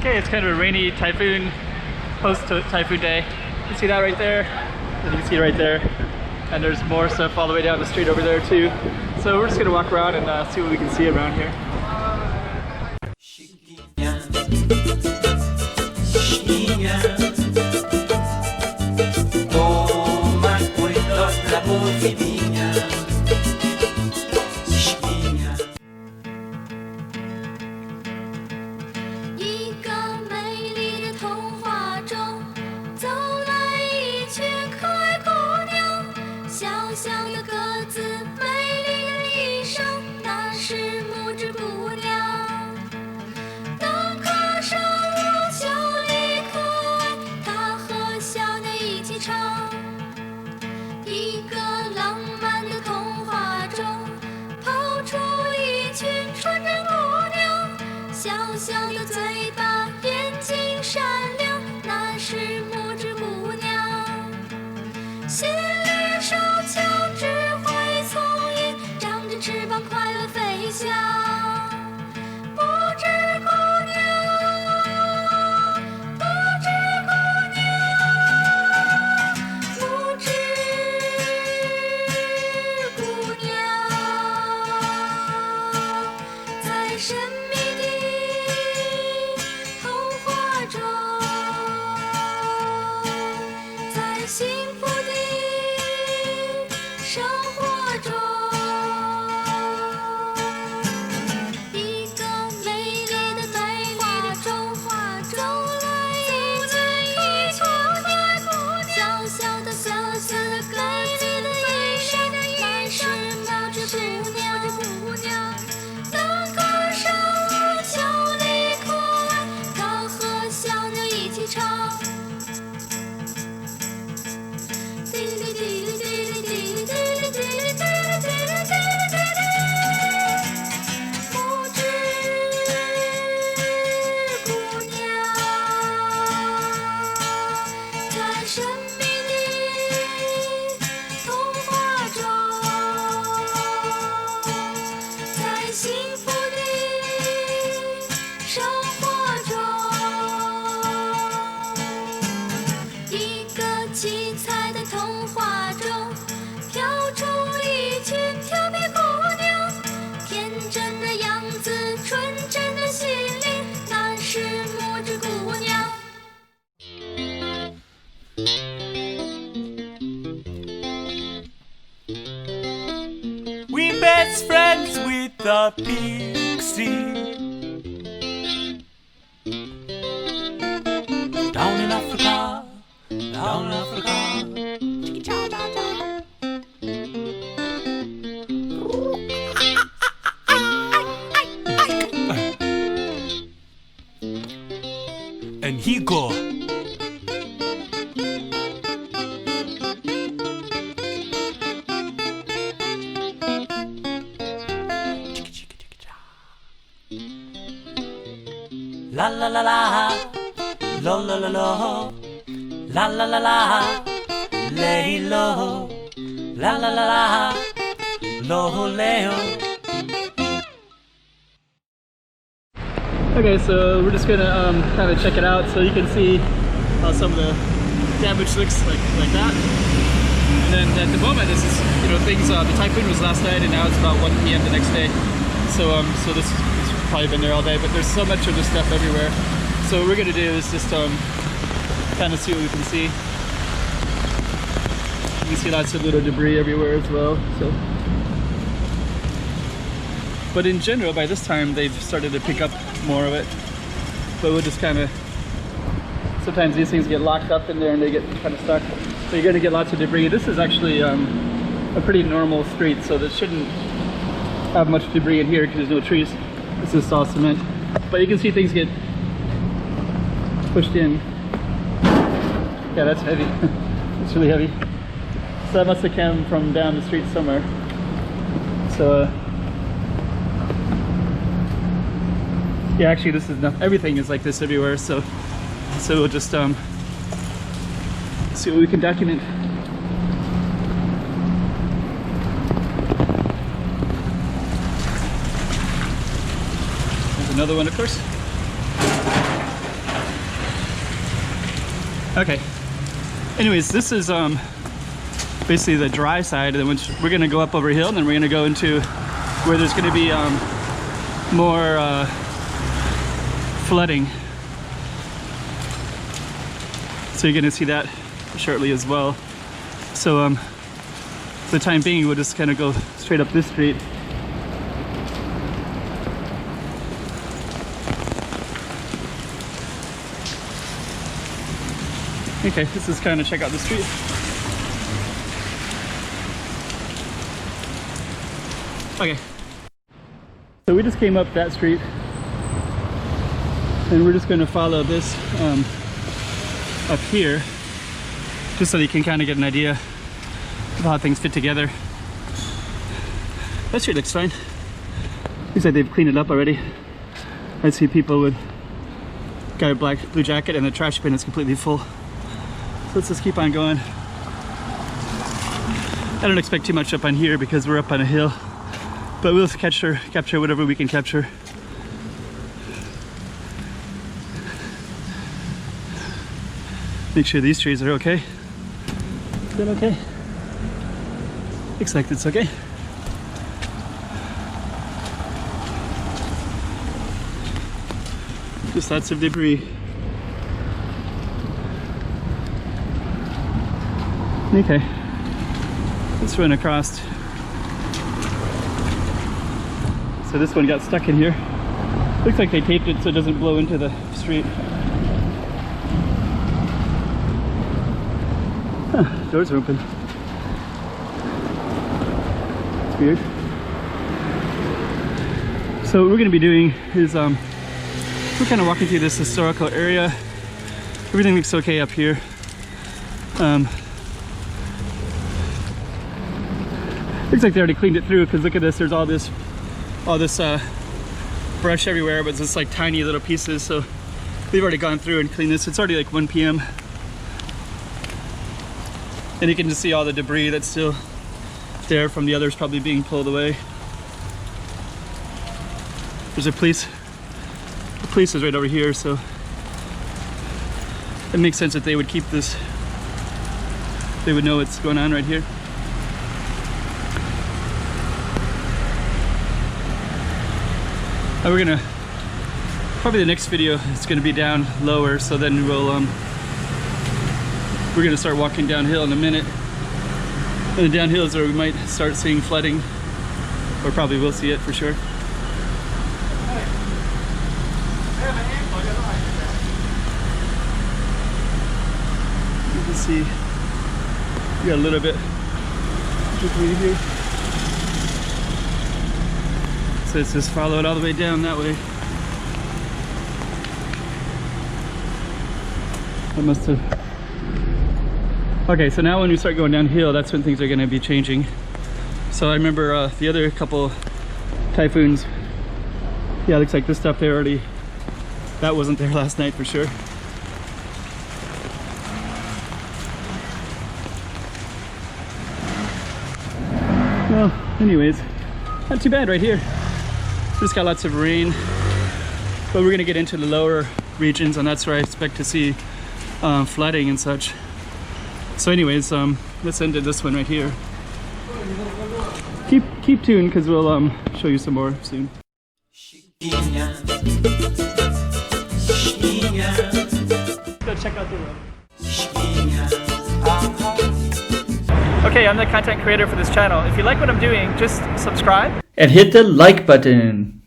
Okay, it's kind of a rainy typhoon, post-typhoon day. You can see that right there, and you can see it right there. And there's more stuff all the way down the street over there too. So we're just gonna walk around and see what we can see around here. We best friends with the Pixies. Down in Africa, down in Africa. And Higo. La la la la, lo lo lo lo, la la la la, lay low, la la la la, lo leo. Okay, so we're just gonna kind of check it out so you can see how some of the damage looks like that. And then at the moment, this is, you know, things, the typhoon was last night and now it's about 1 p.m. the next day. So so this has probably been there all day, but there's so much of this stuff everywhere. So what we're gonna do is just kind of see what we can see. You can see lots of little debris everywhere as well. So, but in general, by this time they've started to pick up more of it. But we'll just kind of, sometimes these things get locked up in there and they get kind of stuck. So you're gonna get lots of debris. This is actually a pretty normal street, so this shouldn't have much debris in here because there's no trees. This is all cement. But you can see things get pushed in. Yeah, that's heavy. It's really heavy. So that must have come from down the street somewhere. So yeah, actually this is not, everything is like this everywhere, so we'll just see what we can document. There's another one, of course. Okay. Anyways, this is basically the dry side, and then we're gonna go up over a hill, and then we're gonna go into where there's gonna be more flooding. So you're gonna see that shortly as well. So for the time being, we'll just kind of go straight up this street. Okay, let's just kind of check out the street. Okay, so we just came up that street, and we're just going to follow this up here, just so you can kind of get an idea of how things fit together. That street looks fine. Looks like they've cleaned it up already. I see people with guy with blue jacket, and the trash bin is completely full. So let's just keep on going. I don't expect too much up on here because we're up on a hill, but we'll capture whatever we can capture. Make sure these trees are okay. Is that okay? Looks like it's okay. Just lots of debris. Okay, let's run across. So this one got stuck in here. Looks like they taped it so it doesn't blow into the street. Huh, doors are open. It's weird. So what we're going to be doing is we're kind of walking through this historical area. Everything looks okay up here. Looks like they already cleaned it through, because look at this, there's all this brush everywhere, but it's just like tiny little pieces. So they've already gone through and cleaned this. It's already like 1 p.m. and you can just see all the debris that's still there from the others probably being pulled away. There's a police. The police is right over here, so it makes sense that they would keep this. They would know what's going on right here. We're gonna, probably the next video is gonna be down lower, so then we're gonna start walking downhill in a minute. And the downhill is where we might start seeing flooding, or probably will see it for sure. You can see we got a little bit debris here. So let's just follow it all the way down that way. I must have. Okay, so now when we start going downhill, that's when things are going to be changing. So I remember the other couple typhoons. Yeah, it looks like this stuff there already. That wasn't there last night for sure. Well, anyways, not too bad right here. Just got lots of rain, but we're gonna get into the lower regions, and that's where I expect to see flooding and such. So anyways, let's end it this one right here. Keep tuned, because we'll show you some more soon. Go check out the road. Okay, I'm the content creator for this channel. If you like what I'm doing, just subscribe and hit the like button.